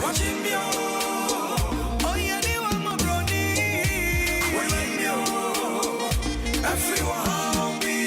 Watching me, oh yeah, you are my brody. Watching me, everyone be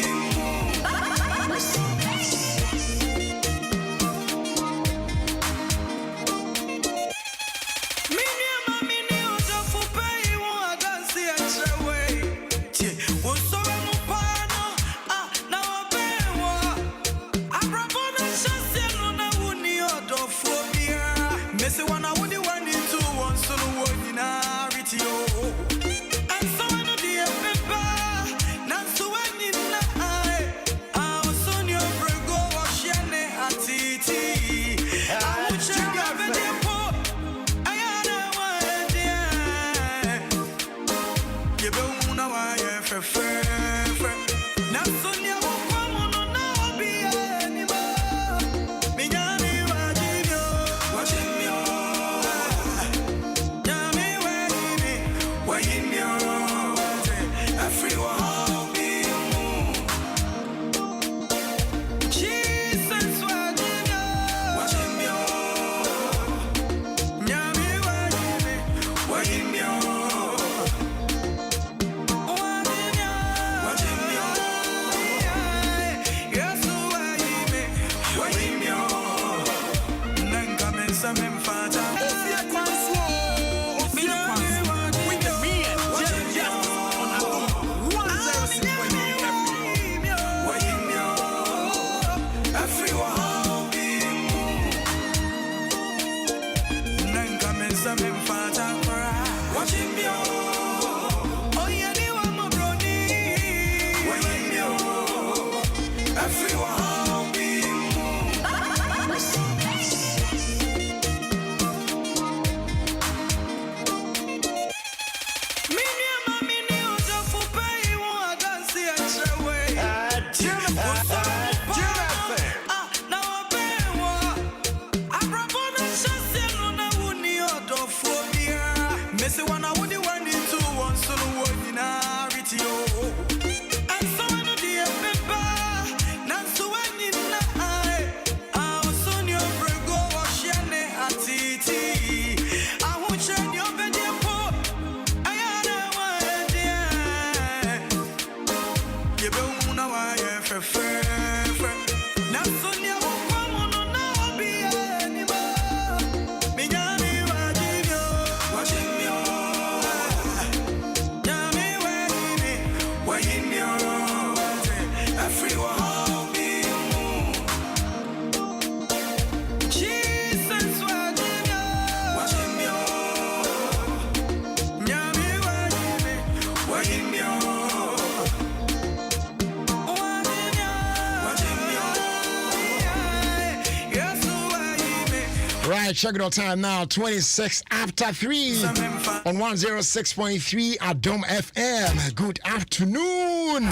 Right, check it out time now, 26 after 3 on 106.3 Adom FM. Good afternoon.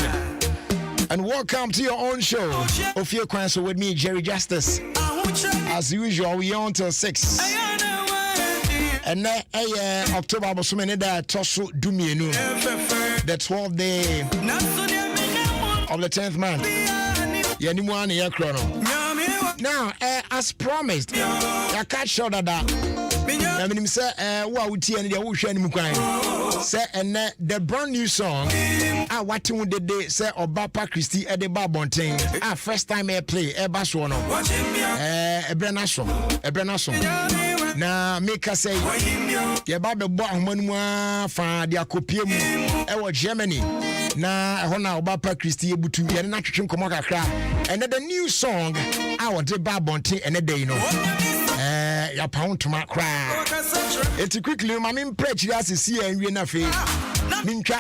And welcome to your own show, OfieKwanso with me, Jerry Justice. As usual, we on till 6. And October was the 12th day of the 10th month. Now, as promised, I can't show that. I mean, say, what would you and the ocean say, and the brand new song, I what you did they say, Obapa Christie at the Babonting, first time I play, a Baswono, a Brenason. Now, make us say, your Baba Bought for the Acopium, our Germany. Na hona Obapa Christie butu ye na twetwe komo kakra and the new song our de babonte and day no ya pound to my cry it quickly ma me preach as see and we na fe minka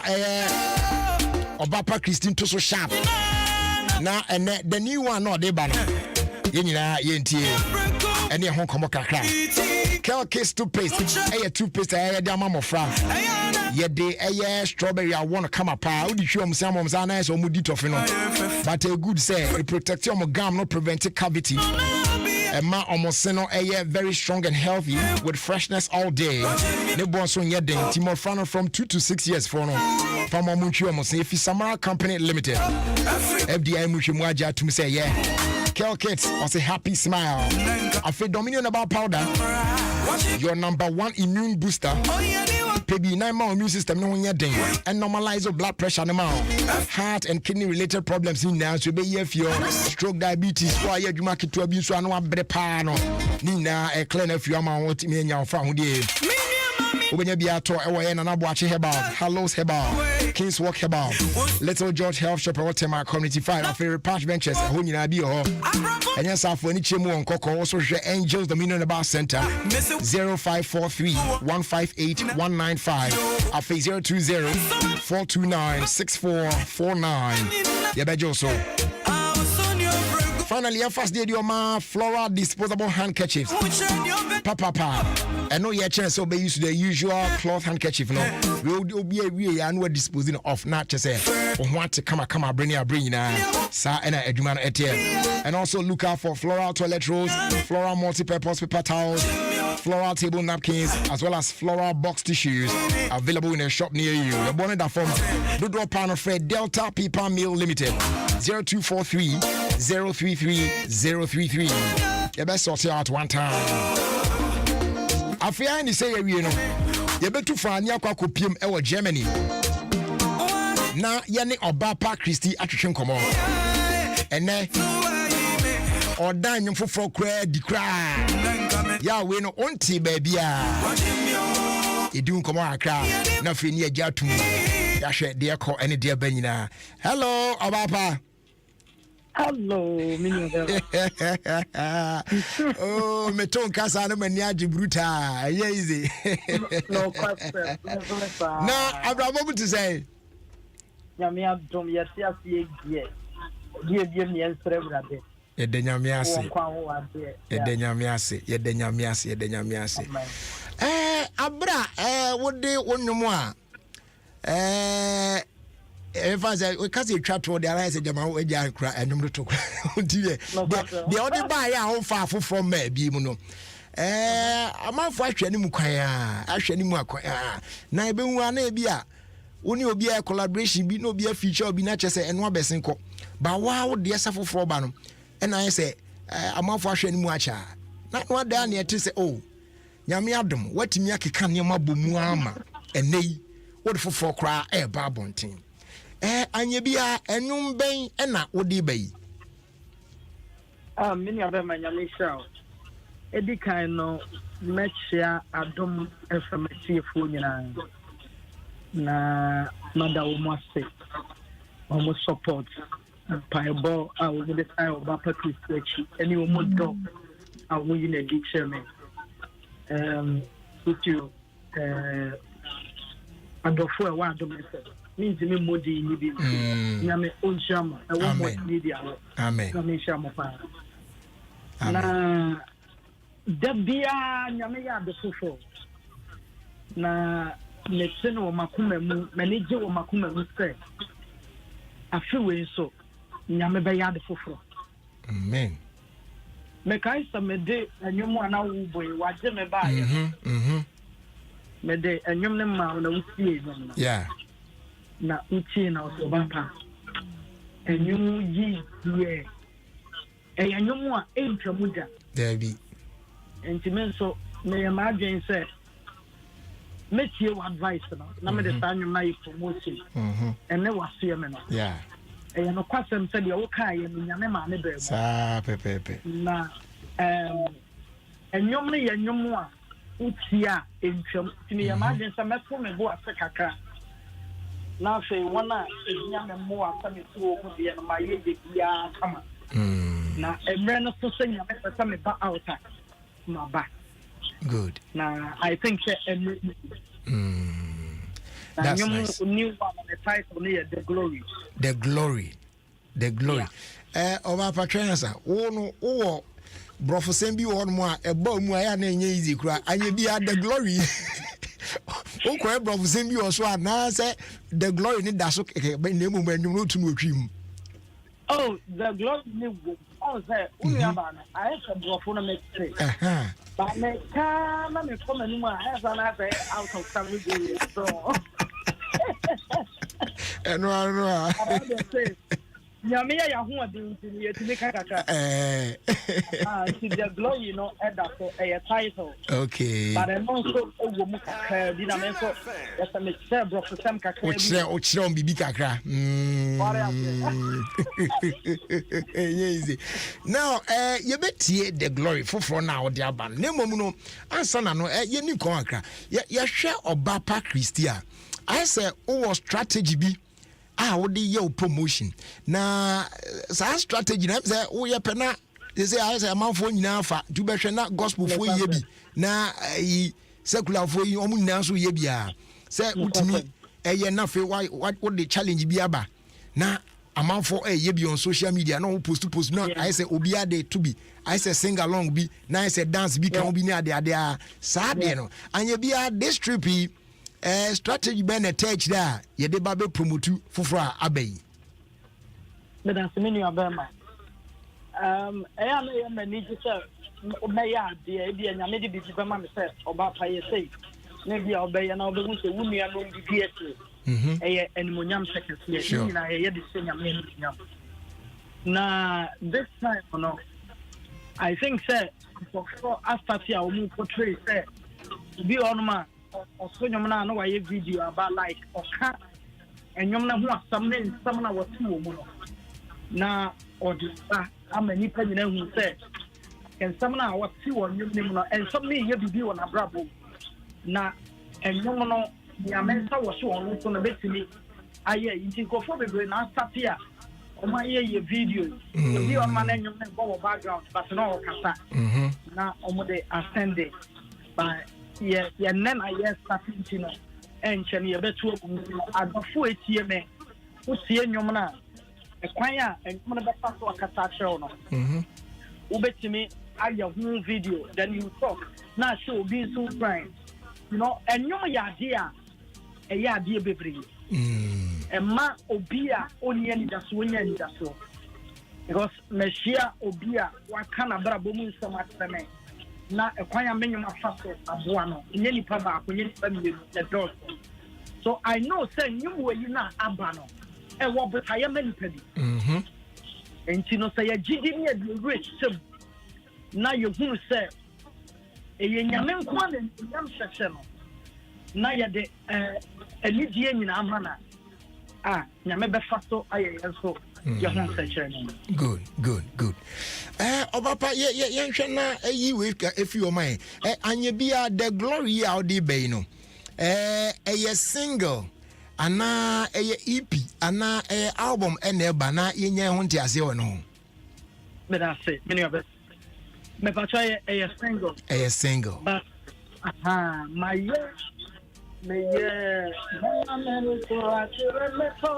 Obapa Christie to so sharp na and the new one no de ba no ye nyina ye ntie and ye hon komo kakra Kelkis toothpaste toothpaste mama yeah, the strawberry. I want to come up. I would show some nice or moody toffee. But a good say, it protects your gum, not prevent cavity. A man almost very strong and healthy with freshness all day. Newborn soon yet, Timo Frano from 2 to 6 years for no. From Muchi almost if Samara Company Limited. FDI Muchi Mwaja to say, yeah. Kel Kits or say happy smile. I feel Dominion about powder. Your number 1 immune booster. Maybe 9 more immune system no one day and normalize your blood pressure no more. Heart and kidney related problems in now so be if your stroke diabetes why you market to abuse so no brepano. Nina a clean if you are what me and your family. When you be at and I'm watching Herbal, Hallows Herbal, King's Walk Herbal, Little George Health Shop, or Tema Community 5, our favorite patch benches, who you know be and yes, our furniture on Coco, also share Angels Dominion Bar Center 0543 158 195, our face 020 429 6449. Yabejoso. Finally, our first day, your ma floral disposable handkerchiefs. Papa. I know your chance so be used to the usual cloth handkerchief. No, we'll be a annual disposing of not just say want to come bring sa and a human and also look out for floral toilet rolls, floral multi-purpose paper towels, floral table napkins, as well as floral box tissues available in a shop near you. The bonnet that from Dodo Panel Fred Delta Paper Mill Limited 0243 033 033. You best sort it out one time. I feel I say you know, you better find your copium in Germany. Now, Yanni or Bapa Christie attrition come on. And then, or dine for credit, the cry. Ya, we know, auntie baby. You don't come on, cry. Nothing near Jatu. Ya shed dear call any dear Benina. Hello, Abapa. Hello, oh, me ton kasa no maniaji bruta. Easy. No question. Na Abraham to say. Nyame Adom yesi asie die mi ensre brade. Nyame ase. Nyame ase. Abra wode wonwum a if I say we can't trap to the alliance jama we jan kra enum to the only buy ya far from me bi mu no amanfo ahwe mu kwan ahwe mu akwan na ebe hu ana bi a woni obi a collaboration bi no obi a feature obi na chese eno abesen ko ba wa wo de safoforo ba no e na say amanfo ahwe mu acha na no da na ete say oh Nyame Adom watimi akeka ne mabomu ama enei wo de foforo kra e ba bonten anya bia enum ben na wodi bai mini abema nyame show edi kan no mechia Adom efamatiefo nyina na madawo mwase omo support paibo awu de tai oba patrici eni omo do awu yina di chairman utu adofo e wa Adom means me modi ni bi nyame onchama e wo mo ni dia amen nyame shama pa na dabia nyame ya de fofo na letene wo makuma mu manage wo makuma mu se afiwe so nyame be ya de fofo amen me kai samede anyomu ana wo boy waje me ba ye me de anyom ne ma na wusie no yeah na uchi na osobapa enyumu yi ye enyumu a entwamuda Debbie entimenso me ya madwen se metie wa advice no na me de sanyu na promotion ene waso me no yeah no kwasem se de wo kai ye nyame ma ne bebo sa pepepe na enyumu ne enyumu a uchi a entwam timi ya madwen se meto me bo asekaka na fe wana nyame mo asame to ogu de na maye de bia kama na emre no so se nyame pesa me ba outa ma ba good na I think that's nice new one the title near the glory over patronsa wo no brofo sembi wo no a eba mu aya na enye easy kura anye bia the glory okwa brother sembi oso ana say the glory ni daso na emu manum no tunu otwim oh the glory ni wo on say unu aba na I say brofo na me say but me ka na me come anum a I say out of family so no Nyame ya ho ade nti ye timi kakaka. See the glory no that for a title. Okay. But I also go mu kakra bi na me so yes me share bro for some kakra. O chire on bibi kakra. Easy. Now you betie the glory for now the aban. Ne mom no ansa na no ye ni kon akra. Ya hwe Obapa Christia. I say o strategy bi wo dey your promotion. Na sa strategy na say wo ye pena they say I say amanfo nyina fa du be hwe na gospel fo ye bi na secular fo yi omu nyina so ye bia. Say utimi eye na fe what the challenge bi aba. Na amanfo ye bi on social media na post na I say obi ade to be I say sing along bi na I say dance bi kan bi ni ade sa de no anya bia this trip strategy be na touch da ye de ba be promote foforo abai Me dan se menu abema eya na ye mani ji se me ya de e bia nya me de bi be ma me se Obapa ye say na bia obey na obehu se wunua no bi die eye enimonyam sekesi ni na ye de se nya me enimonyam na this time no I think say for after fear we portray say be on ma also nyom na wa ye video about like oka enyom na ho asam na watu wo mu no na odisa amani pa nyina hu say ensam na watu wo nyom nim no ensam na ye bibi wo na brabo na enyom no ya mensa wo so ono so na betimi aye inti kofo bebre na start ya o ma ye video bi on ma na enyom na go background but no kasa na o mo de ascend by yeah then I yes starting to know enche me betu ogun adofo etie me utie nyom na ekwan a enyom na befa so akata show no ubetimi aya hu video then you talk na show be so fine you know enyom ya dia eya dia bebre emma obi a onye ni daso because meshia obi a wakana brabo mu nsam ateme na ekwanya menyum afaso aboa no nye nipa ba akonye nipa mi the dog so I know say nyum we na aba no e wo botaye manipa bi enti no say ya gidi ne de rich sem na you hunu say e ye nyame nko na nyam hwehwe no na ye de elidie nyina amana nyame befaso aye enso good. Obapa ye nhwe na ayi we if you mind anya bia the glory out dey be no a single ana a EP ana album ene ba na yenye ho ntia se wono me da say many of it me pa try a single but my me mama me so atire me to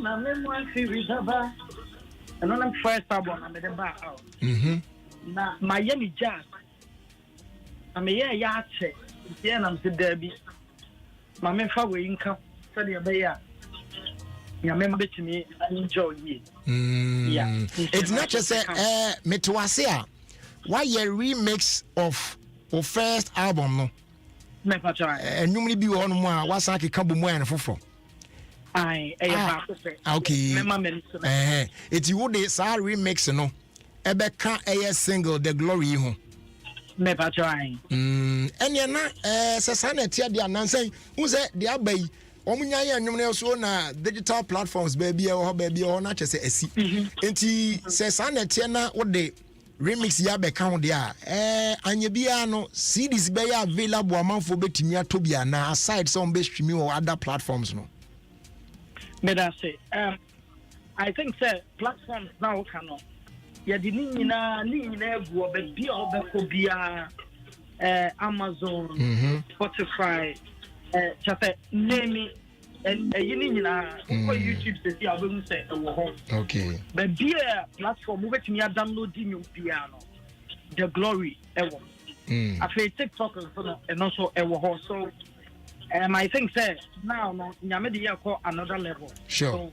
na me mo fi ridaba and on first album na me dem ba out na my ni jazz na me ya che tie na me derby ma me fa we inka so de be ya ya me betimi enjoy it it's not just me to ase a why a remix of first album no me pa try enumri bi wo no mu a wasa ke kabo mu an foforo okay it's you the sa remix no ebe ka single the glory ho me pa try enya na sesa na tie dia nansan hu se dia abai omunya ye enwum na so na digital platforms baby ho na chese asi enti sesa na tie na wo de remix ya be count there anya bia no CDs be ya available amanfo betimi atobia na aside some be streaming or other platforms no me da say I think say platforms now cannot ya di ni nyina egu obabi obeko bia Amazon Spotify chafe name and yini nyina ko YouTube se dia be say e wo ho okay but bia platform we betimi download nyum bia no the glory e wo afi TikTok and also e wo ho so I think say now no nyame de yakọ another level sure so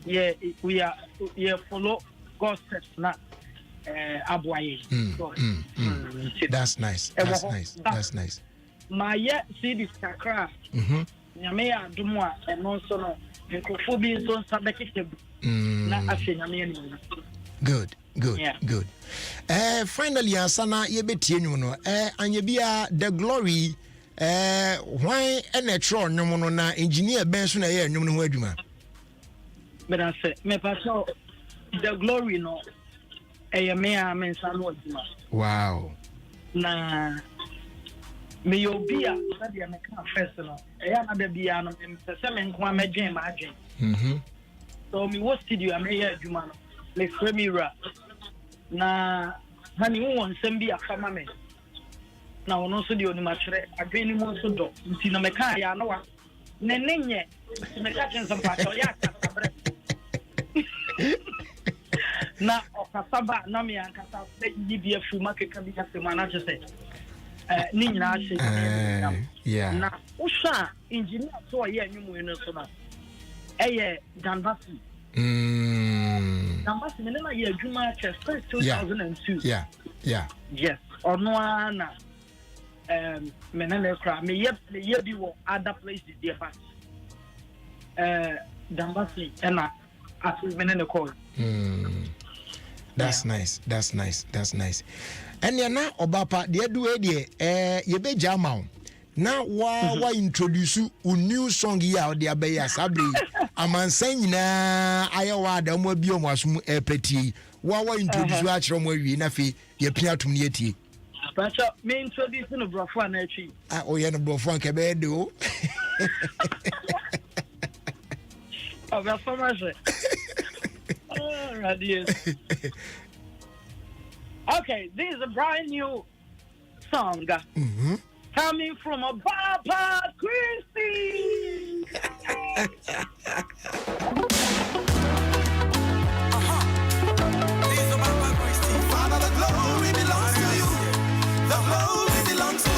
yeah we are follow God's steps na aboaye so that's nice my see this kakra nyame ya adomo a eno so no nkofo bi nso nsa bɛkeke bi na afei nyame ani good good finally asana yɛbɛtie nwum no anya bia the glory why enetro nwum no na engineer ben so na yɛ nwum no ho adwuma but I say me pastor the glory no me a me nsa no adwuma wow na me yobia na dia me ka first no na da bia no me pese me nko amedwen ma adwen so me wo studio me yɛ adwuma no me fremira na hani won nsɛm bi afama me na ono so de onima kyerɛ adwen ni mo so do nti na me ka ya no wa ne nenye me ka chen nsɛm pa ya ka sabre na okasaba na me ankasa be yibia fu makeka bi ka se mana kyese ni nyina yeah na usha engineer so ye nwumu no so na Danvasi Danvasi me na ye adwuma chest 2002 yeah yes ono na me na kra me ye bi wo other places there but Danvasi na asu me na call that's nice and ya na obapa de adu e de ye be jama na wa introduce a new song here de abeya sabre amansan nyina ayewa da mo bi o mo asum epeti wa introduce a kire mo awie na fe ye pia tum ne etie Pacha me introduce no brofo na achi o ye no brofo an ke be de o aba famaje radius. Okay, this is a brand new song coming from a Papa Christie. This is a Papa Christie. Father, the glory belongs to you. The glory belongs to you.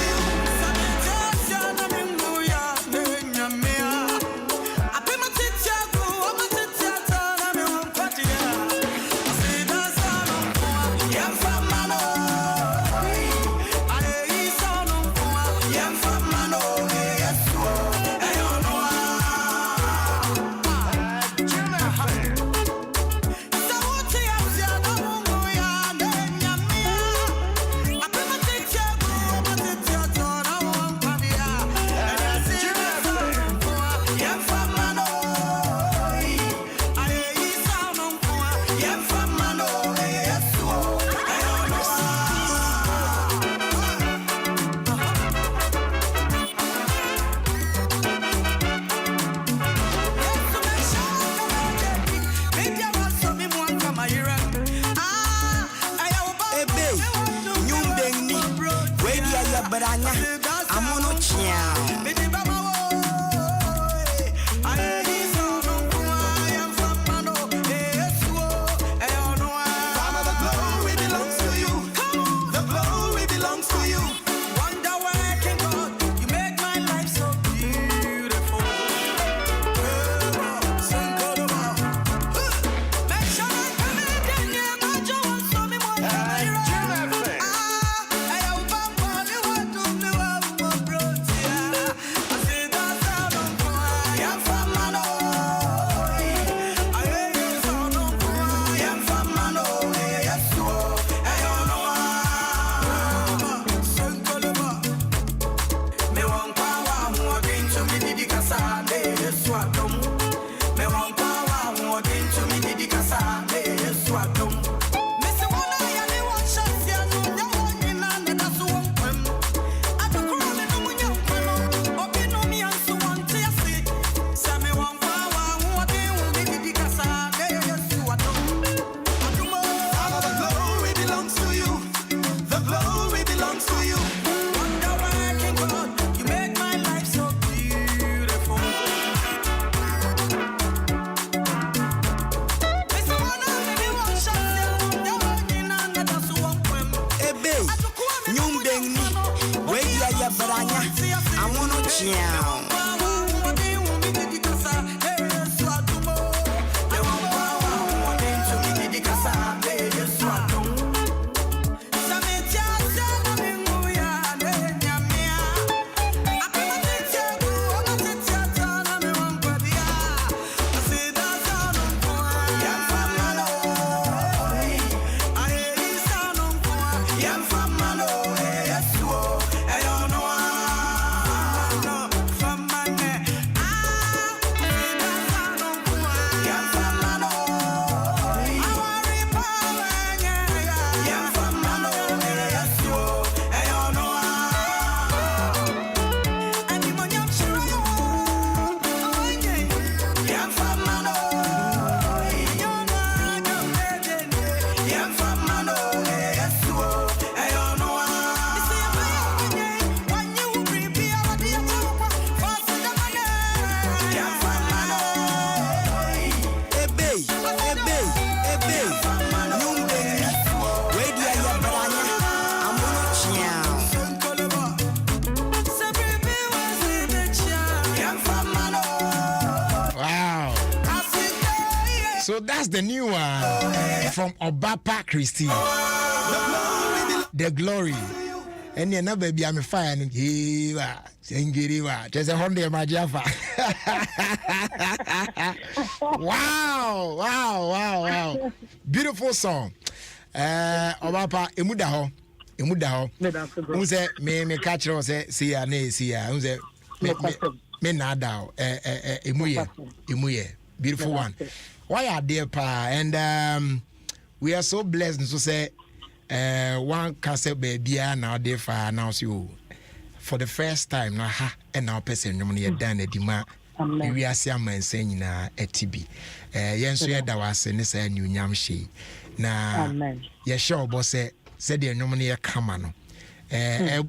So that's the new one from Obapa Christie. The glory. And you know, baby, I'm a fan. Just a hundred, my Jaffa. Wow. Beautiful song. Obapa, Emudaho. Who said, me catch her, say, see ya, who said, me nada, Emuye. Beautiful one. Why are dear pa? And we are so blessed to say, one castle baby now dear for announce you for the first time now and now person normally done a dima we are see man saying na etibi yen so yeda was ne say new nyamhye na ye sure boss said the normally come no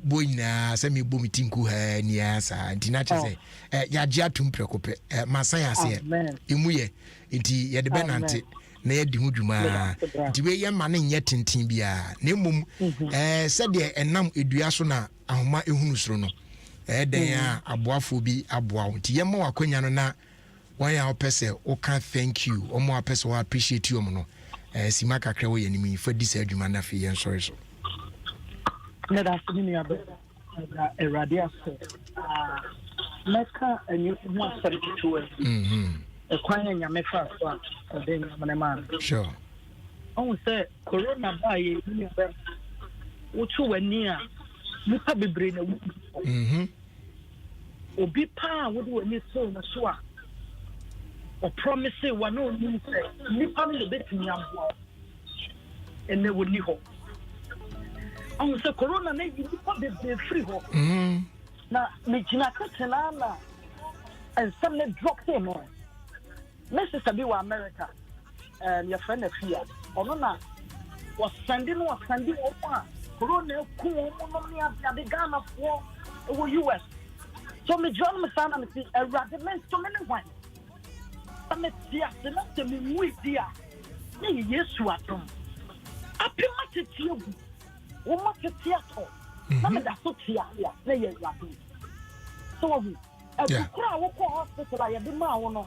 boy na say me bo mitinku ha ni asa ntina che say ya gya tum prekope masan ya say emuye nti ye de benante na yɛ di ho dwuma nti we yɛ ma ne nyɛ tenten bia na mmom sɛdeɛ ɛnam edua so na ahoma ehunu soro no den a aboafo bi aboa wo nti yɛ ma wakonya no na wɔn a wɔpɛ sɛ woka thank you ɔmo apɛ sɛ wɔ appreciate you no sima kakra wɔ yɛ nim fa di sɛ adwuma na fe yɛn sɔre so na da se ni abe eradia so meka enyu ho asɛm tutu Ekwanya nyame fa so a de nyame man. Sure. On say corona ba ye ni be. Wotu wani a nipa bebre na wu. Obi pa wo de wani so na so a. O promise wa no ni say nipa no be timi ambo. Ene woni ho. On say corona na yi nipa bebre free ho. Na me gina ka tena na and some ne drop them. Mrs. Abiwa America, your friend of here, or no, was sending over Corona, cool, the Ghana for over US. So, me John Massan and see a recommend so many wine. I'm a dear, the last of me with dear. Yes, what them. I pay much to you. What much a theatre? Some of that's so here, they are rapping. So, a crowd will call hospital. I have been my one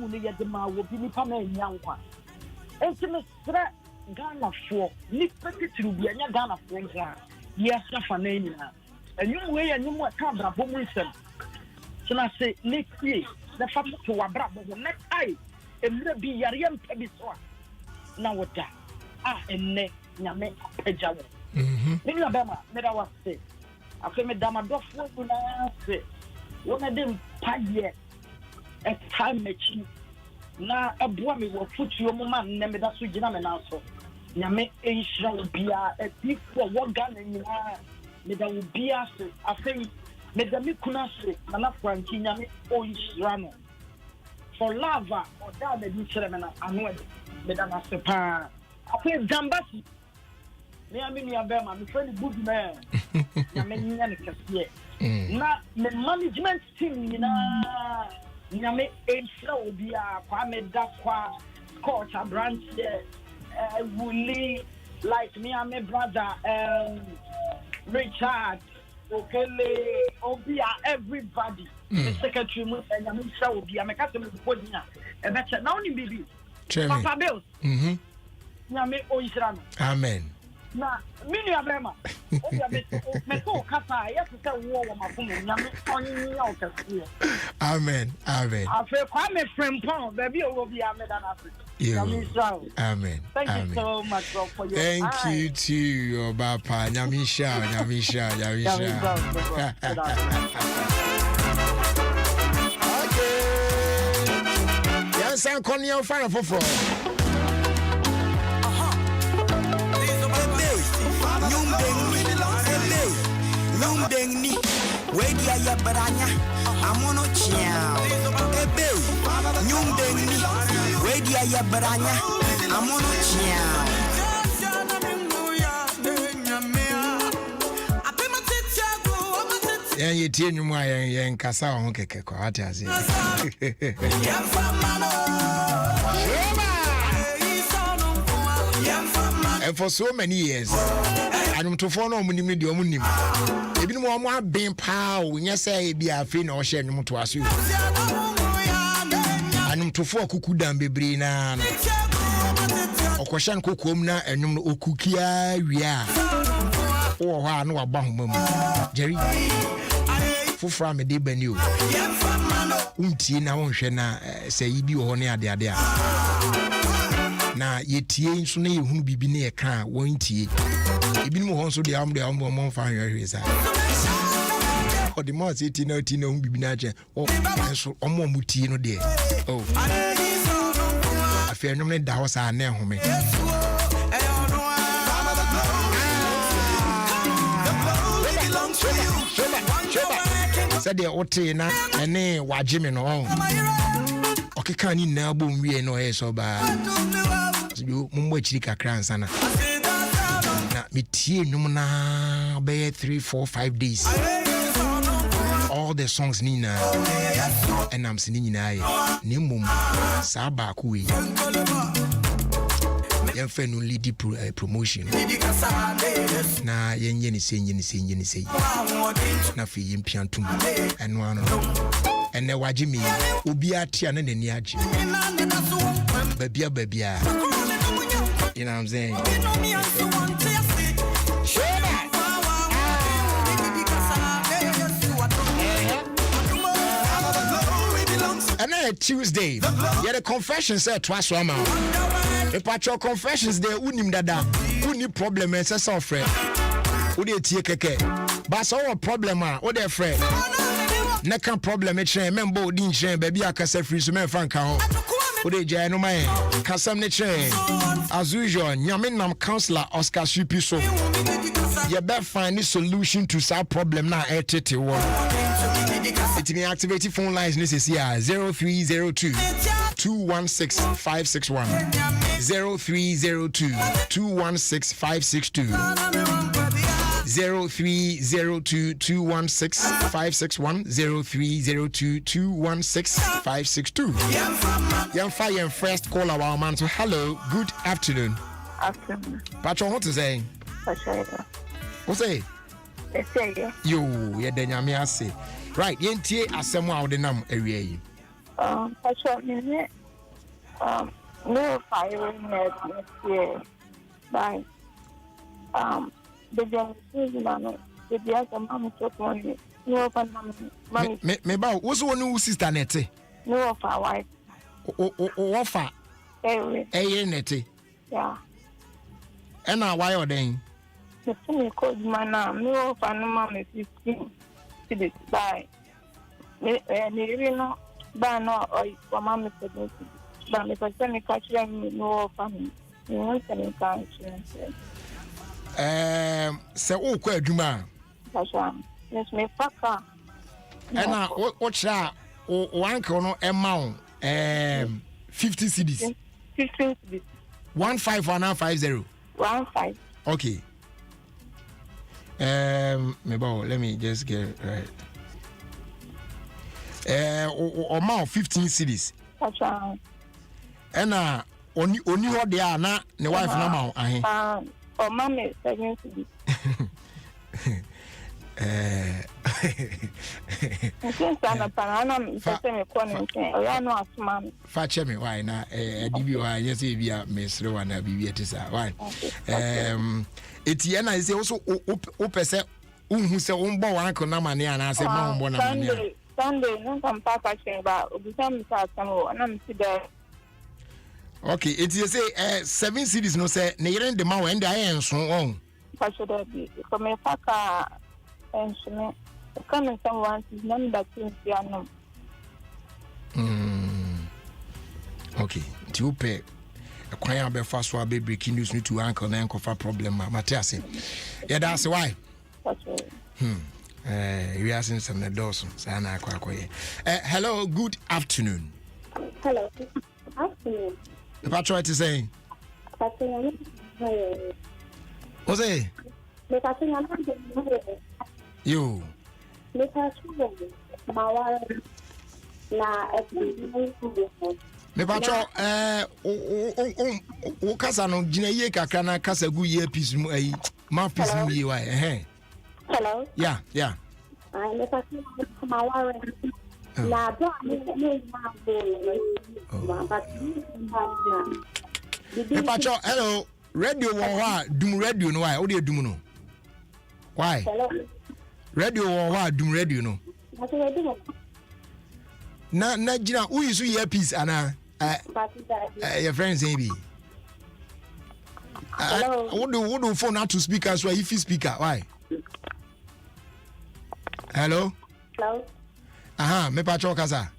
will be the ma will be Nipaman Yankwa. And to Mr. Ghana for Nippity to be a Ghana for yes, Nafanania. And you way and you want to have a wisdom. So I say, next year, the family to a brother will next eye and be your young Pebiswa. Now what that? And neck, Yame, Pejawa. In Alabama, that I was say. I feel me Damadoff when I say, one of them pie yet. A time machine. Na aboa me wo futuo mo man na me da so gina me na so. Nyame ehira bia a people wo Ghana nyina me da wo bia se afei me da me kuna se na na franki nyame o ehira no. For lava or da me di kire me na ano me da na se pa. Afei Zambasi. Me ami ni abema me friend good man. Nyame nya ne kase. Na me management team nyina Nyame Aisha Obia, Kwame Dakwa, Coach Branch, Wuli, like me and my brother, Richard, Okele, Obia, everybody. The secretary, and Aisha Obia, I'm a customer for dinner. And that's now only baby. Papa Bills. Nyame Oisran. Amen. Na mini abema meto kasa ya tuka wo ma fun nyame onyi ya okasi amen afa kwa me frempon baby owo bia me dan africa amen thank you so much for your thank you too Obapa nyamisha okay yes and konyo fire for Nyumdengni, wedia ya baranya, amono chiao. Ebe, nyumdengni, wedia ya baranya, amono chiao. Yan yetie nyumwa yan kasa ho keke kwa ate ase. And for so many years, I'm to follow Munim de Omunim. Even more more being pow, when you say be a fin or share no to us you. I'm ntofo akuku dan bebre na no okoshan kokom na enum no okukia wia wo ha na waba homa mu Jerry fufra me de bani o untie na wonhwe na se yibi wo ne ade ade a na yetie nso na yehunu bibi ne yeka wontie ebinim ho nso de am fa hwehwe sa o de mo ati na hu bibi na che o nso omo mutie no de oh afia nwom ne da ho sa na ehome said the ote na ene wagime no okeka ni na bom wie no e so ba yo mumbo chiri kakra ansa na metie nwom na be 3 4 5 days all the songs ni na and I'm singing na ye ni mum sa ba ku we yan fe no lead promotion na yenye ni sei na fe yimpiantum eno ano ene waje mi obi atia na nani age babia you know what I'm saying and Tuesday yeah the confessions say twice one man if at your confessions there unim dada uni problem and say friend udi tie keke but so problem ah o dey friend neka problem e chen member odi chen baby akasa free so men fan kan ho udi jay no man kasam ne chen as usual nyamenam counselor Oscar Supiso you better find a solution to that problem now etete wo it may activate phone lines this is here 0302 216 561 0302 216 562 0302 216 561 0302 216 562 Young fire first call our man so hello good afternoon Patron what to say What's say yo ye denyame ase right yentie asem a wode nam awie yi Patron me no fire net here by the generation man the dia mama talk money no for mama me ba wo so woni wo sister nete no for wife wo fa nete yeah na why oden the thing called mana no for mama 15 to the buy me no ba no or mama said but me for me catch me no for me you want to catch se o kwa adwuma yes me faka na o cha o uncle no emma 50 cedis 15 cedis 15 okay let me just get right amount 15 cedis na oni ho de na ne wife na ma ahe o mama 7 cedis sana pana me kono o ya no asuma fa che me why na adibi wa yes e bia mesre wa na bibi etisa why eti na say also o pese unhu se o mbo wa ko na mane ana se ma mbo na mane Sunday no come papa chen ba obisa mi sa tamo na mi si there okay eti say 7 cities no say ne yere de ma wa ende ayen so on fa should be ko me faka enshime come someone is none that things ya no okay ti o pe kwan ya be fa so a be breaking news to uncle na enkofa problem ma Matias yeah that's why we are seeing some doors sana akwakoye hello good afternoon hello afternoon what try to say what's it you me pacho o kasa no gina ye kakra na kasa gu ye piece mu ayi ma piece mu ye wa hello yeah me pacho Na do me ma bo but Pacho, hello. Radio why? Doom radio no why? What do you do no? Why? Radio why? Doom radio no. Na jina who is earpiece ana your friends maybe. What do phone out to speaker so if you speaker why? Hello? Hello? Aha, me Pacho kasa.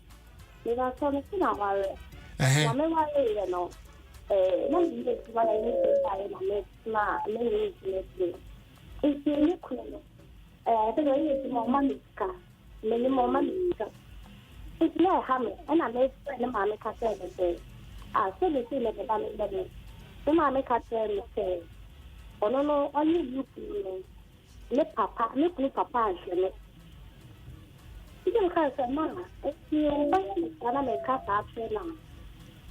Me ba so me na ware. Na me ware no. Na me dey wale ni na me If you look the way you mo manika. Me mo manika. It's not hammer, and I made the mammy cat say, I said the thing of the family. The mammy cat say, oh no, only you let papa, look papa, and you don't have a mamma. If you buy a cat after now,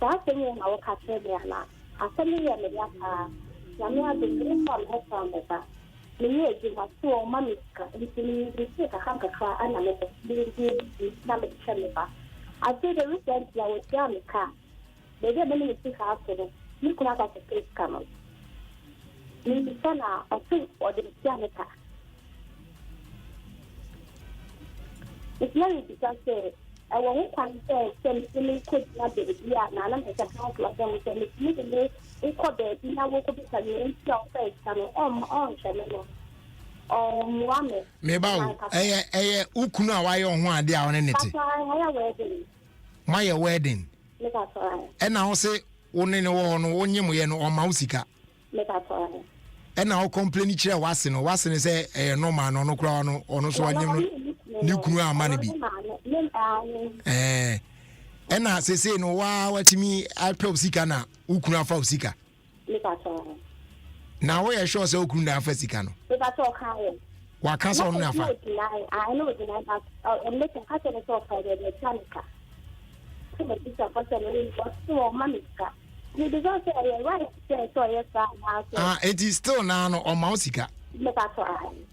so I think you know cat there now. I said, me and the yaka, Yamia the green one has found the me give us two money, and take a hunker car and I let the chamber. I say the recent I was down the car. They get many to after them. You could have a place come out. Maybe Sana or two or the Janica. It's not because I won't come say, send quick not the yeah, Nana has a house like them with them. It's equal there, you know, what could be saying, so face coming on, Channel. Me ba ukunu why on ho ade a won ne te. My wedding. And now say one in one wonyem ye no o ma usika. And now complain kire wase no say normal no kura no ono so wonyem no ni kunu amane bi. And now say no wa watimi ape usika na ukunu afa usika. Now we are sure say ukunu da afa sika no. Wa kasa on afa. I know the night and let him cut it off by the Janica. It is still now on Mausika.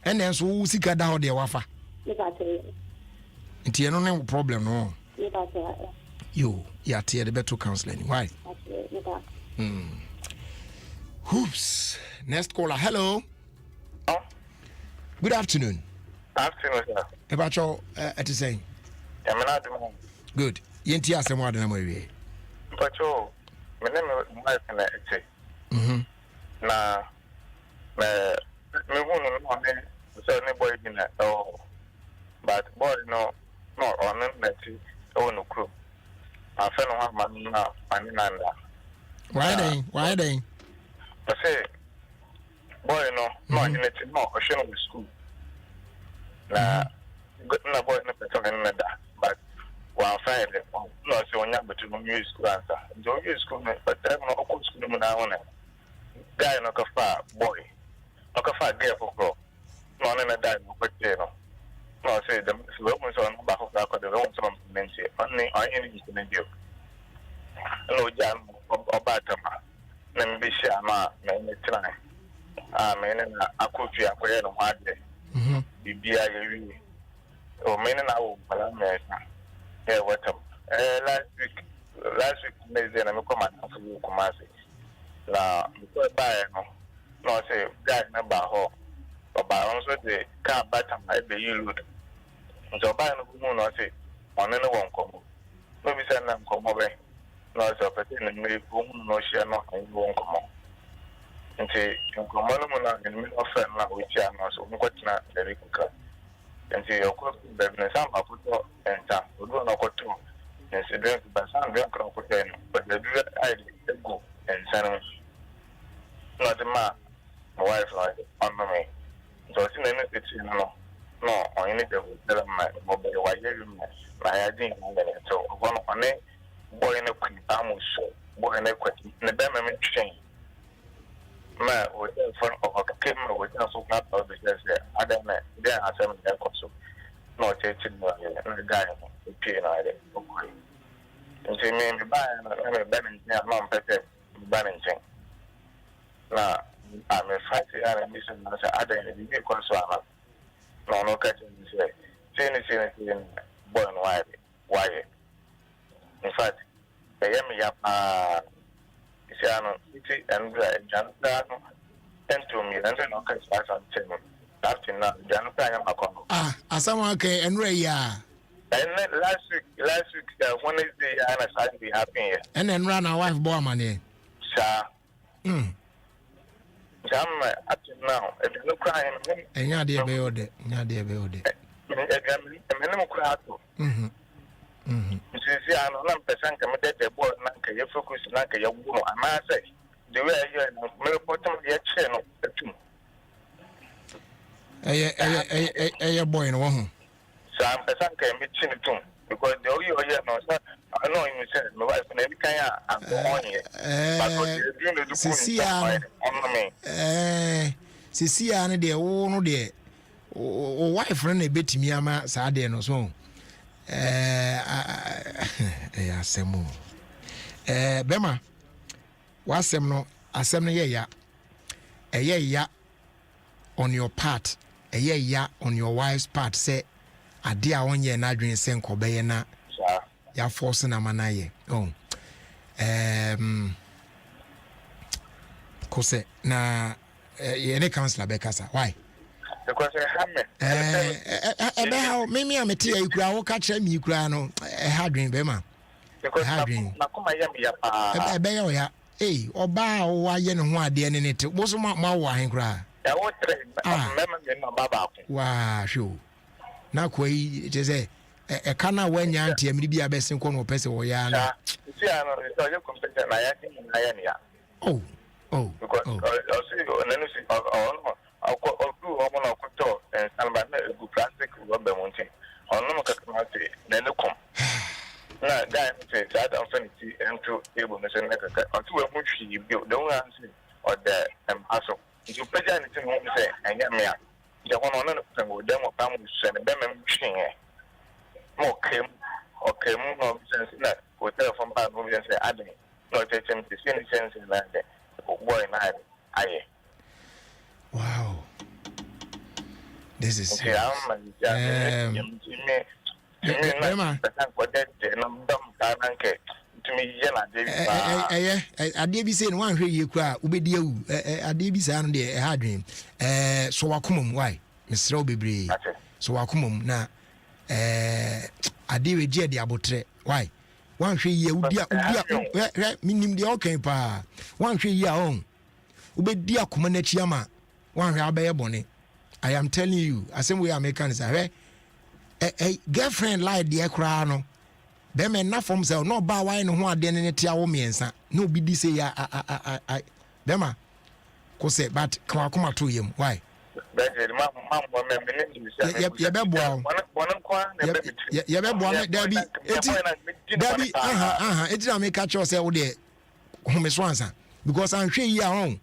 And then so Usika down there wafa. It's no problem no. You are the better counseling. Why? Hoops. Next caller. Hello. Good afternoon. Afternoon, sir. About your at saying. Good. Yenti asem wa de na mawie. Pacho, me name my na eche. Na me hunu no ne so ne boy bi na but boy no on na ti o no kro. Afa no ha man na ani na nda. Why then? I say boy no ni ti no o hwe no school. Na boy no peto na da but one Friday, no, so on your between music answer. Enjoy your school, but I'm not going to school now. Guy, no far boy, no far girl for grow. No, no, die, no, but no, say the woman's on the back of the wrong some mention. Only I anything to do. No, jam or batama. Then be sure, ma, man, tonight. Man, I could be a queer no hard day. Be or men and I will, but I'm yeah, what last week, Wednesday, I'm coming to you, Kumasi. Now, before I no, say, guy, number home, but by also the car bottom, I be you load. So, by no moon, I say, on any one come. Maybe send them come away. No, so, but then maybe no share not and won't come on. And say, you come on in the middle of friend, which I know, so what's not very good. And say, of course, there's some I put and some we don't know what to. And say, drink, but some drink, but the do I go and send me. Not the man, my wife, like, on me. So, it's in it's no, I need to tell my mobile, why you my idea. So, one on it, boy in a quick, I'm so, boy in a quick, in the Bama change. Man, with the front of a camera with us, so not of the I don't know, there are 7 years or so. No, changing the guy, the piano, and say, maybe buy a banning, non better banning. Now, I'm a fancy animation as I didn't be concerned. No catching this way. Saying boy and wide. why. In fact, I am ya Siano, and Janano, and to me, and then okay, start on 10. After now, Janaka am a con. Asama okay, and Ray, yeah. And then last week, Wednesday, I was to be happy. And then run our wife born money. Sir. Jam up to now, if you look crying, and ya dear Beode, ya dear Beode. A minimum crowd. See, I'm not percent committed to board, Nanka, you focus, Nanka, your woman, I must say, the way you are, no bottom of your channel, the two. A boy in one. So I'm percent can be chin too, because the only year no, sir, I know you said, my wife, and every kind of on here. But Sisi ane de wo no de o wife no beti mi ama sa de no so asemu bema wasem no asem no ye ya on your part ya on your wife's part say ade a wonye na adwen se nkobeye na ya force na manaye kose na any counselor bekasa why because how me ameti ya ikura wo ka kire mi ikura no hadwen be ma because hadwen na kuma ya mi ya pa be ya oba wo aye ne ho ade ne te bo so ma wo ahen kura ya wo tre mema me na baba ko wa sho na koi je say e kana wanya anti amiri bia be sen ko no pese wo ya na see ano so you compete na ya ni ya because also nenu si I'll do woman of couture and Salman plastic rubber mountain. On no capacity, then the come. Now, guy says that infinity and to able mission or to a much you build, don't answer or the ambassador. You pay anything home say, and yet me. The one on the demo families and them machine. More came or came more sense in that hotel from bad movies and say, Adom, not taking the same sense in that. Boy, I. Wow. This is ade bi say no wan hwe ye kura ubedi awu ade bi say no de ha dwen so wakomom why mesrew bebre so wakomom na ade we je de abotre why wan hwe ye udia minim de okay pa wan hwe ye a on ubedi akoma na chiama wan hwe abaye bone. I am telling you, as we are Americans, a girlfriend like the ekra no. Them enough from say no ba why no ho ade ne tia wo miensa. No be this say ya them ko say but kan akoma to yem. Why? Ya be boa. Ya be boa me Dabi eti na me catch us say wo de ho me so ansa because an hwe yi a hon.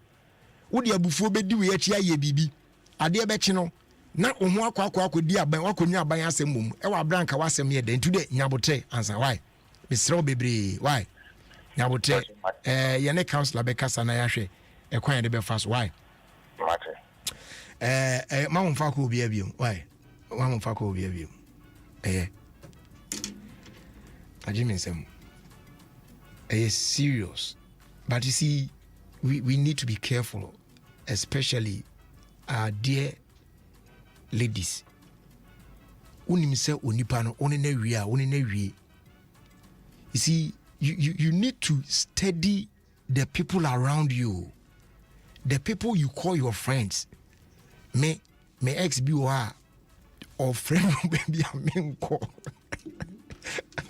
Wo de abufuo be di we achi aye bibi. Ade bechi no na ohu akwa aban wakonwa aban asem mum e wa branka wasem ye den tude nyabotre ansa why misro bebre why nyabotre ye ne counselor be kasa na ya hwe e kwan de be fast why ma fa ko obi abiem why ma fa ko obi abiem ajimin serious but you see we need to be careful especially dear ladies, unim se onipa no oni na wie. You see, you need to study the people around you, the people you call your friends. Me ex be or friend baby amen ko.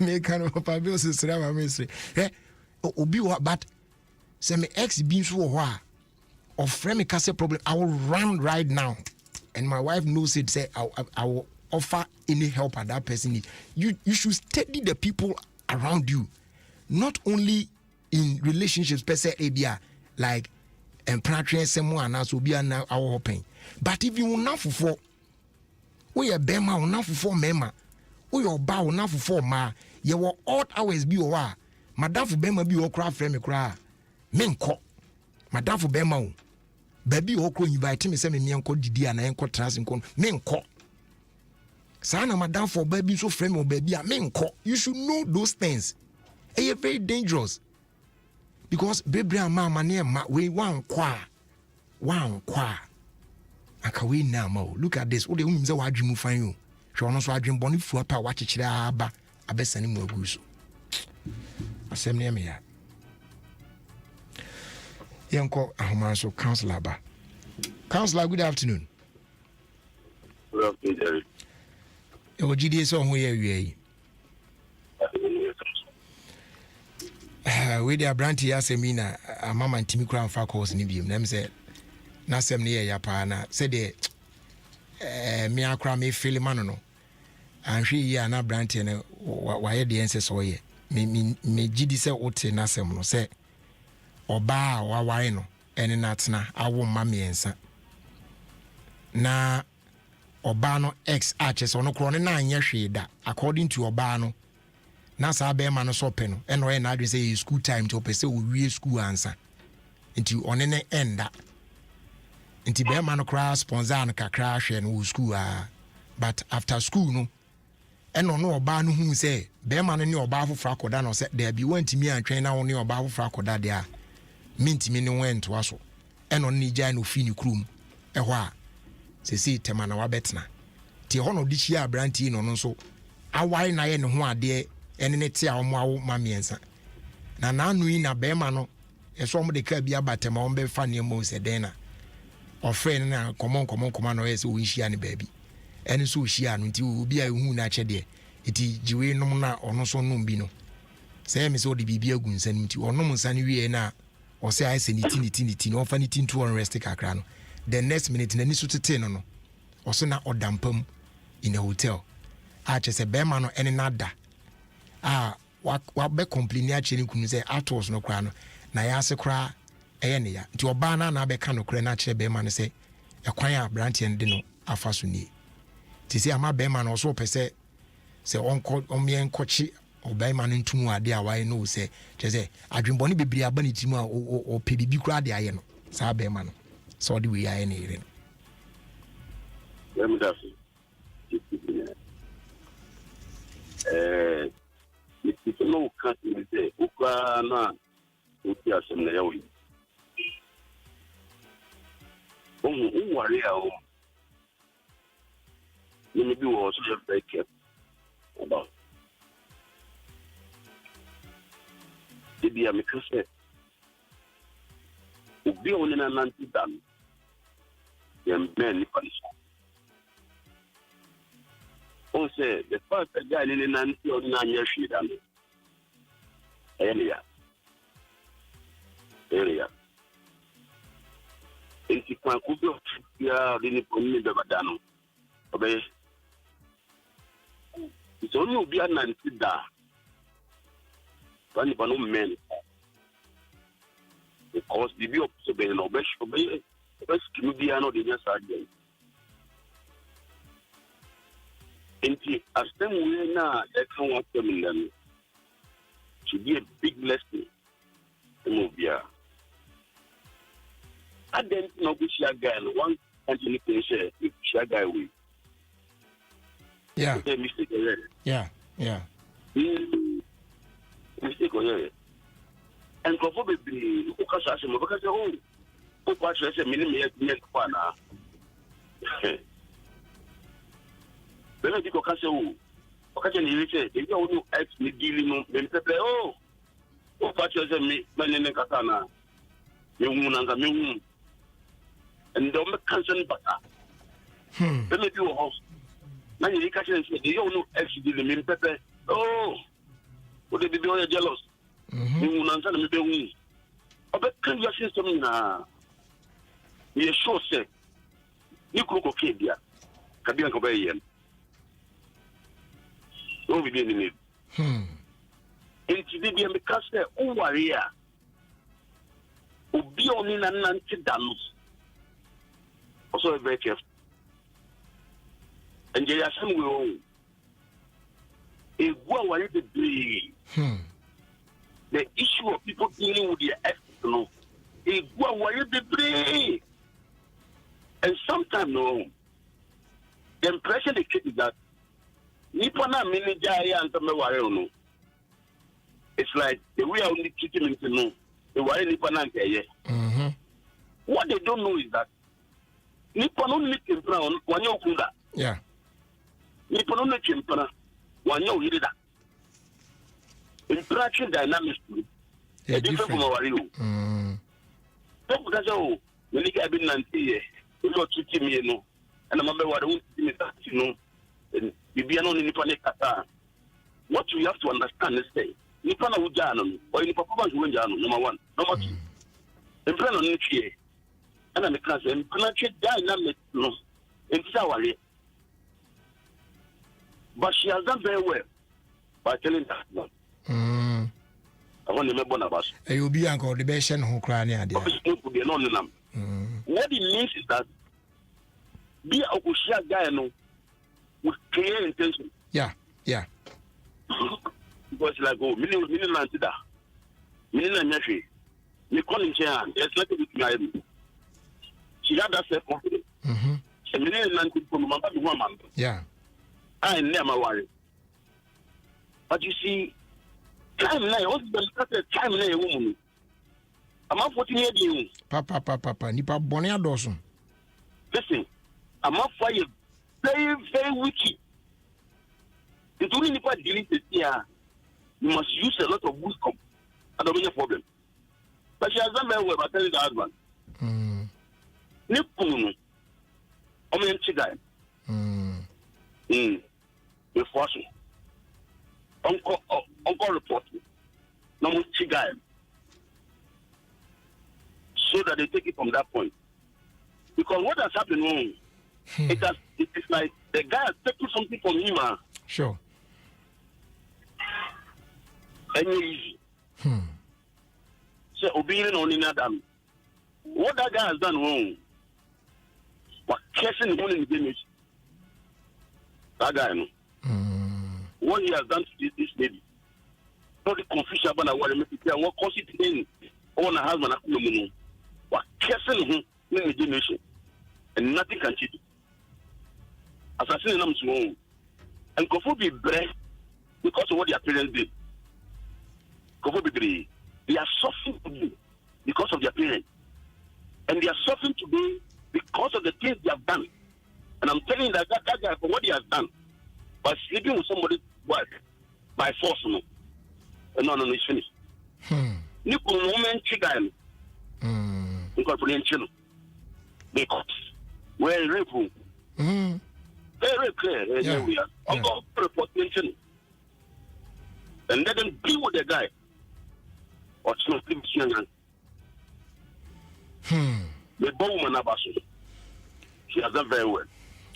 Me kind of papa so sra ma me say. Obi wa but say me ex be so wa. Or friend me case problem, I will run right now, and my wife knows it. Say I will offer any help at that person need. You should study the people around you, not only in relationships per se, like partnering someone else will be an our hoping, but if you not for we a bema or not for mema, we your bow not for ma, you will always be wa. Madam for bema be your craft friend me cry, men call Madam for bema. Baby oko invite me say me enko didi ana enko trans enko me enko Sana madam for baby so friend or baby amenko. You should know those things. They are very dangerous. Because baby and mama near we one kwa. Aka we now mo. Look at this. What the women say wa dream find you. She no so adwin boni fu apa wa chechire aba abesani mu aguso. Asem near me ya. Yanko ahomanso counselor ba. Counselor, good afternoon. Good afternoon, Jerry. Your GDA so who you we the branty asemina a mama ntimi kra fa course ni biem na me say na sem ne ya pa na say de me akra me feel man no anhwe yi na branty ne wa ye de ense so ye me gidi say ote na sem no say oba wa ware no ene na tena awo ma me ensa na oba no ex arches ono kro ne na anya hwe da according to oba no na sa be ma no so pe no eno e na adwe say school time to pe say o wie school ansa nti one ne enda nti be ma no kra sponsor no kakra hwe no school but after school no eno no oba no hu say be ma no ne oba afofra koda no say there be wantimi antwen na wo ne oba afofra koda de a mintimi ne went waso eno ne gya no fi ni krum ehwo a sesi tema na wabetna ti ho no di hia branti no so awai na ye ne ho ade ene ne ti a awo mamiensa na nanu yi na be ma no eso mo de ka bia batema on be fa ne mo se den na ofre na komon no yes o hia ne baabi ene so hia no nti obi a hu na chede iti jiwe nom na ono so nom bi no say me so de bibia gu nsan nti onom nsan wie na o say ai se niti no fa niti to on rest kakra no the next minute na ni so tete no o so na odampam in a hotel a che se be ma no ene na da wa be complain ya chiri kunu say atos no kra no na ya se kra eye ne ya nti oba na be ka no kra na chire be ma no say ekwan a branch en de no afa so ni ti say ama be ma no so pese se onko omien kochi oba ma no ntumu ade a wai no say che say adwenbone bebiri aba ne timu a o pe bibi kra de aye no sa be ma no so de we aye ne ire no it's no cut in the Ukraine, Ukia Seminary. Who are you? Maybe also very kept about the Biamicus. Be only an anti done. The men also, the first guy in an anti or 9 years she done. Area. In Tikwakudo, you are in the Badano. Obey. It's only be an anti da. Funny, but no men. Because the view of the obey, best can be another in your side. As them we now, they can't want them in them. Should be a big blessing to move here. I didn't know which guy, one country can share, which guy we. Yeah. Mistake already. Yeah. Mistake already. And for baby, who can say, because who watch a minimum next one. When I go castle, occasion you say, if you want to ask me dealing, then say, oh, watch as a me, Manene Katana, Munanga Mun, and don't make consent butter. Let me do a house. Now you catch and say, you don't know actually the main pepper. Oh, would they be jealous? Munanga me be win. I bet can you say something now? You sure say, you cook okay, dear. Kabian Kobayan. No, we didn't need. And today, because they're over here, will be only an anti-dams. Also, very careful. And they are some will. A war the day. The issue of people dealing with their external. A war the day. And sometimes, no. The impression they get is that Nipana manager and some it's like the way I only treating him to know the way Nipana Mm-hmm. What they don't know is that Nippon only came brown one year kunda. Yeah. Nippon only came brown one year with that. Interaction dynamics Yeah, different from our real. That's all. When you get been nanti, you got to keep me, no. And I remember what I want to that, you know. And you be an only Nippon kata. What you have to understand is say Nippon Ujano or in performance Winjano, number one. Number two. The plan on Nichi. And I'm a cousin, Panache dynamic, no. In Sawali. But she has done very well by telling that one. I want to remember about it. You be uncle the best who cry near there. What it means is that be a Kushia guy no with clear intention. Yeah. Because like oh, meaning that. Meaning that me calling chair, there's nothing with my she had that self confidence. She meaning that from my woman. Yeah. I never worry. But you see, time now, what's the time now, woman? I'm not 14 years. Papa, nipa bonia dosun. Listen, I'm not for you. Very, very wicked. The only nipa dealing with here, you must use a lot of wisdom. I don't have a problem. But she has done very well by telling the husband. Nipun, I'm in Chigai. The first Uncle report. No more Chigai. So that they take it from that point. Because what has happened wrong, it is like the guy has taken something from him. Sure. And easy. So obeying on another. What that guy has done wrong, but cursing him in the image. That guy, no. What he has done to this lady. Not the confusion about what what cause it in on a husband. But cursing him in the generation. And nothing can cheat. Assassin them wrong. And Kofu be breast because of what their parents did. Kofu be brave. They are suffering today because of their parents. And they are suffering today because of the things they have done. And I'm telling you that guy, for what he has done, by sleeping with somebody's wife, by force, no. No, it's finished. You could woman chicken. You could put in chino. Because we're rape. Very clear. Here we are. I'm going to report mention. And let them deal with the guy. Or it's not young. The woman Abasu. She has done very well.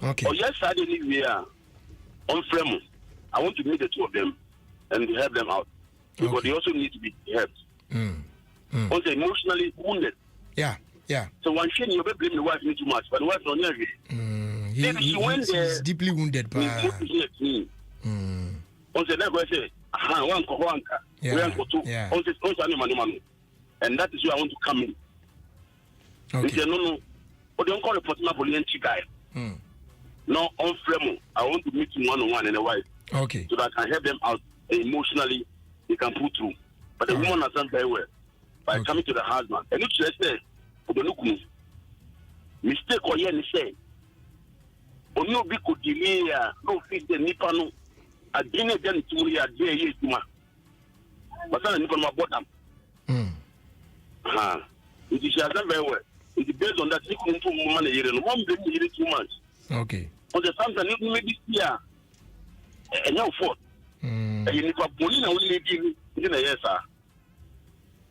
Okay. Oh, yes, I didn't we are on Fremo. I want to meet the two of them and help them out. Because they also need to be helped. Also emotionally wounded. Yeah. So one shame you blame the wife too much, but the wife don't hear it. He's deeply wounded by also never say, one kohanka, and that is where I want to come in. Okay. No, but don't call a personal police guy. No, on Fremo. I want to meet him one-on-one and a wife. Okay. So that I can help them out emotionally, they can pull through. But the woman has done very well by coming to the husband. And it's just mistake or yen say, or no big could delay, no fit the Nipano, a dinner then to me a day, yes, but I'm Nippon my bottom. It is done very well. It is based on that you couldn't put money here and one baby here 2 months. Okay. On the something you maybe here and no fault. And you need to put in a lady in a yes, sir.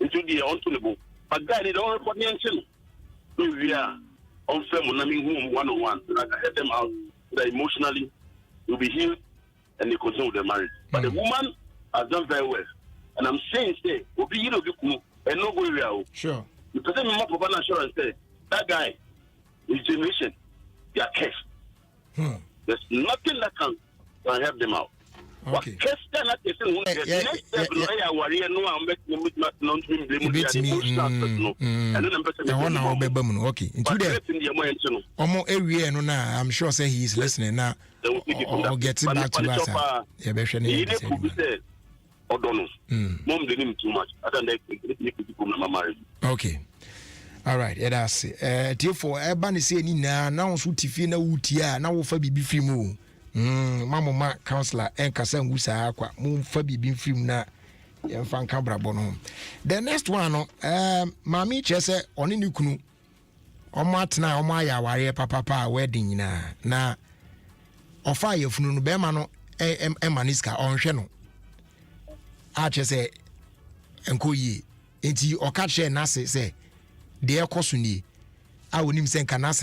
Into the onto but guy, they don't report the ancient. We are on film home 101 so that I can help them out that emotionally will be healed and they continue with their marriage. But the woman has done very well. And I'm saying, say, will be you know, and no go area. Sure. You present me more for an assurance, say, that guy, his generation, they are cursed. There's nothing that can help them out. Okay. Just that is the next step. I worry no I'm making no okay. Into the Omo area no na I'm sure say he is listening now. Or getting back to us. Yeah, be sure Odono. Mom didn't too much. I don't like to okay. All right, that's it. Therefore, Ebani say ni na so tifi na wutia na wo fa bibi free mu. Mama counselor enkasa ngusa akwa mu fa bibi free mu na yemfa nka brabo no. The next one no mami chese oni ni kunu. Omo atena omo ayaware papa wedding na ofa yefunu no be ma no emaniska onhwe no. A chese enkoyi enti oka che na se de ekoso ni a wonim se nka na